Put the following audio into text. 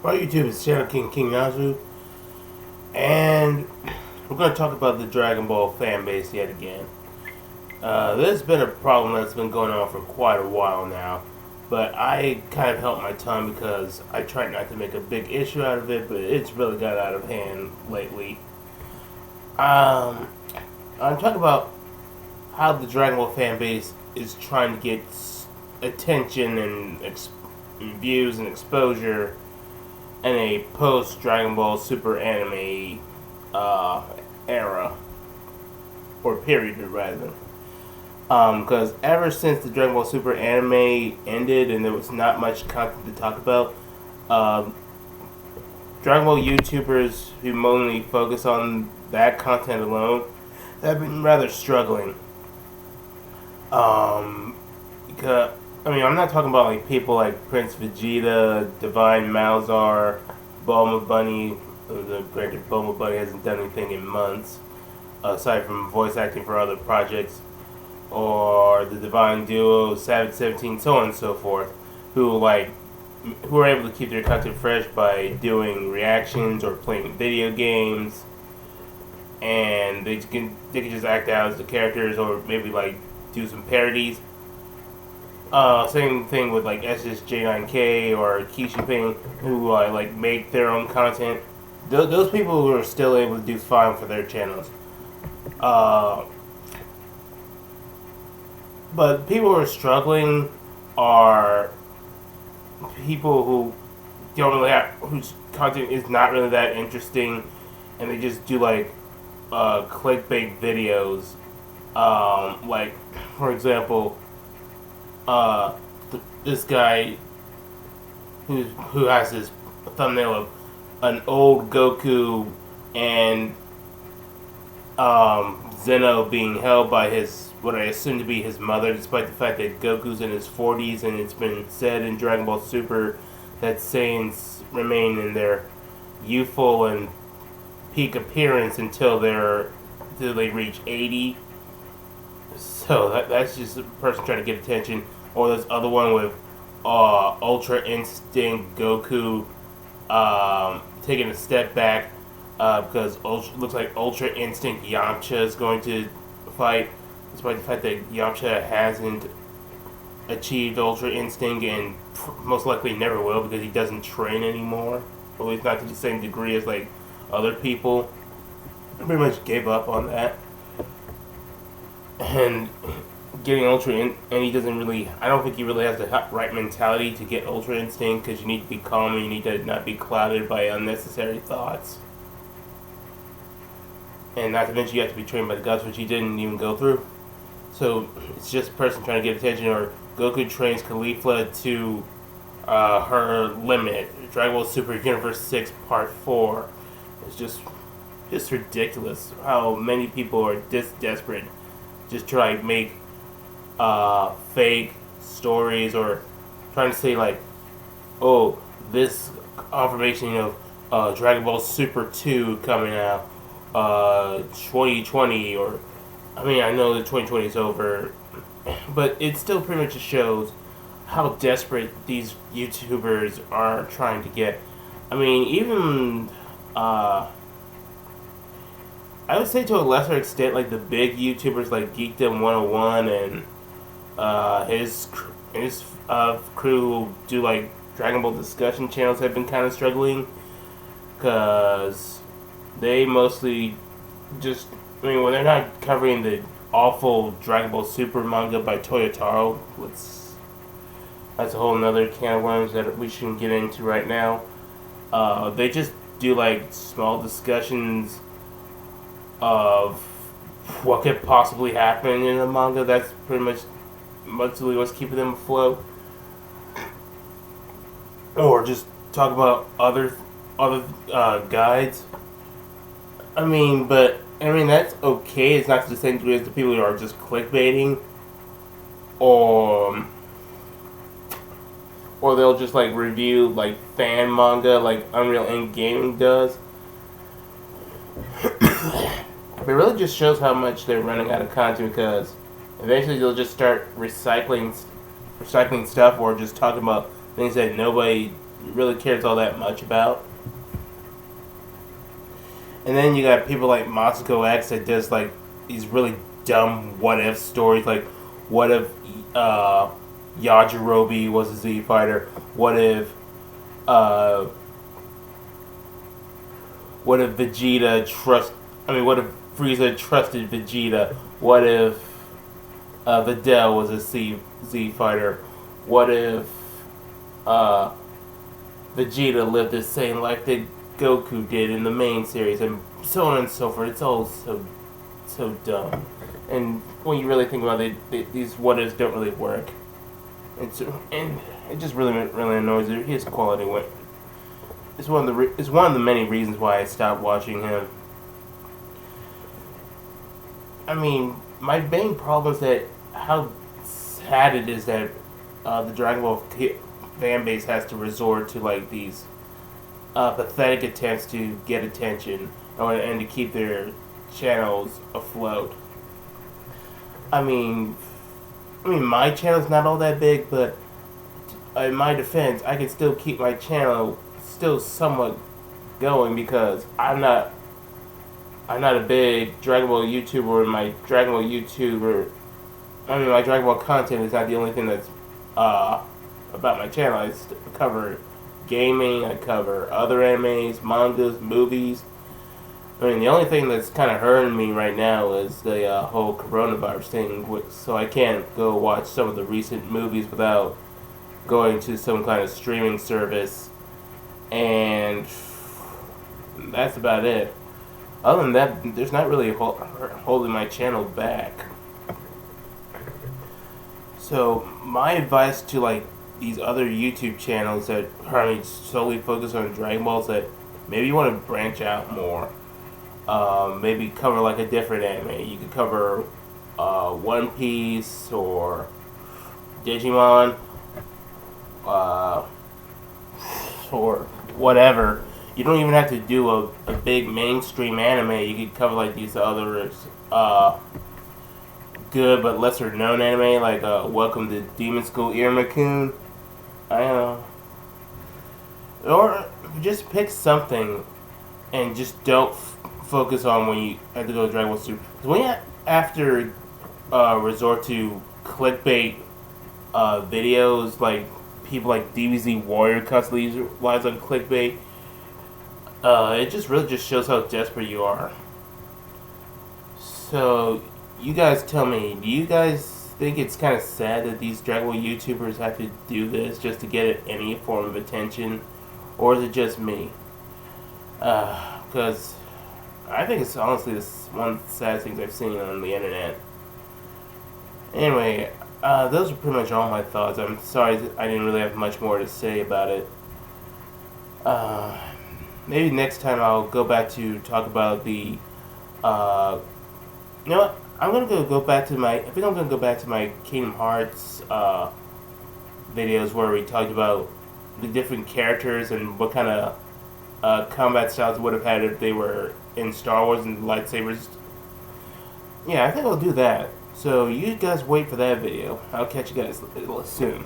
Hi YouTube, it's Shadow King Nazu, and we're going to talk about the Dragon Ball fan base yet again. There's been a problem that's been going on for quite a while now, but I kind of held my tongue because I tried not to make a big issue out of it, but it's really got out of hand lately. I'm talking about how the Dragon Ball fan base is trying to get attention and views and exposure in a post Dragon Ball Super anime era or period rather. Because ever since the Dragon Ball Super anime ended and there was not much content to talk about, Dragon Ball YouTubers who mainly focus on that content alone have been rather struggling. Because I'm not talking about like people like Prince Vegeta, Divine Malzar, Bulma Bunny. Granted, Bulma Bunny hasn't done anything in months, aside from voice acting for other projects, or the Divine Duo, Savage 17, so on and so forth, who are able to keep their content fresh by doing reactions or playing video games, and they can just act out as the characters or maybe like do some parodies. Same thing with like SSJ9K or Kishi Ping, who like make their own content. Those people who are still able to do fine for their channels. But people who are struggling are people who don't really have, whose content is not really that interesting, and they just do like clickbait videos. Like for example, this guy who has this thumbnail of an old Goku and Zeno being held by his, what I assume to be his mother, despite the fact that Goku's in his 40s, and it's been said in Dragon Ball Super that Saiyans remain in their youthful and peak appearance until they reach 80. So that's just a person trying to get attention. Or this other one with Ultra Instinct Goku taking a step back because looks like Ultra Instinct Yamcha is going to fight, despite the fact that Yamcha hasn't achieved Ultra Instinct and most likely never will because he doesn't train anymore. Or at least not to the same degree as like other people. I pretty much gave up on that. And getting Ultra and he doesn't really, I don't think he really has the right mentality to get Ultra Instinct, because you need to be calm and you need to not be clouded by unnecessary thoughts. And not to mention you have to be trained by the gods, which he didn't even go through. So it's just a person trying to get attention. Or Goku trains Caulifla to her limit. Dragon Ball Super Universe 6 Part 4. It's just ridiculous how many people are this desperate just try to make fake stories, or trying to say like, oh, this confirmation of Dragon Ball Super 2 coming out 2020, or I know that 2020 is over, but it still pretty much just shows how desperate these YouTubers are trying to get. Even I would say to a lesser extent, like the big YouTubers like Geekdom 101 and his crew who do like Dragon Ball discussion channels have been kind of struggling, because they mostly just, when they're not covering the awful Dragon Ball Super manga by Toyotaro, that's a whole nother can of worms that we shouldn't get into right now. They just do like small discussions of what could possibly happen in the manga. That's pretty much mostly what's keeping them afloat. Or just talk about other guides. But that's okay. It's not to the same degree as the people who are just clickbaiting, or they'll just like review like fan manga like Unreal Engine Gaming does. It really just shows how much they're running out of content, because eventually they'll just start recycling stuff, or just talking about things that nobody really cares all that much about. And then you got people like Moscow X that does like these really dumb what if stories, like what if Yajirobe was a Z fighter? What if what if Frieza trusted Vegeta? What if Videl was a Z fighter? What if Vegeta lived the same life that Goku did in the main series, and so on and so forth? It's all so dumb. And when you really think about it, these what ifs don't really work. And it just really annoys me. His quality went. It's one of the many reasons why I stopped watching him. I mean, my main problem is that how sad it is that the Dragon Ball fan base has to resort to like these pathetic attempts to get attention and to keep their channels afloat. I mean, my channel's not all that big, but in my defense, I can still keep my channel still somewhat going because I'm not a big Dragon Ball YouTuber, and my Dragon Ball content is not the only thing that's about my channel. I cover gaming, I cover other animes, mangas, movies. I mean, the only thing that's kind of hurting me right now is the whole coronavirus thing, so I can't go watch some of the recent movies without going to some kind of streaming service, and that's about it. Other than that, there's not really holding my channel back. So my advice to like these other YouTube channels that are solely focused on Dragon Balls, that maybe you want to branch out more. Maybe cover like a different anime. You could cover One Piece or Digimon, or whatever. You don't even have to do a big mainstream anime. You could cover like these other good but lesser known anime, like Welcome to Demon School Iruma-kun. I don't know. Or just pick something and just don't focus on when you have to go to Dragon Ball Super. Because when you have to resort to clickbait videos, like people like DBZ Warrior constantly relies on clickbait, it just really just shows how desperate you are. So you guys tell me, do you guys think it's kind of sad that these Dragon Ball YouTubers have to do this just to get any form of attention? Or is it just me? Because I think it's honestly one of the saddest things I've seen on the internet. Anyway, those are pretty much all my thoughts. I'm sorry I didn't really have much more to say about it. Maybe next time I'll go back to talk about the... you know what? I think I'm gonna go back to my Kingdom Hearts videos where we talked about the different characters and what kind of combat styles would have had if they were in Star Wars and lightsabers. Yeah, I think I'll do that. So you guys wait for that video. I'll catch you guys soon.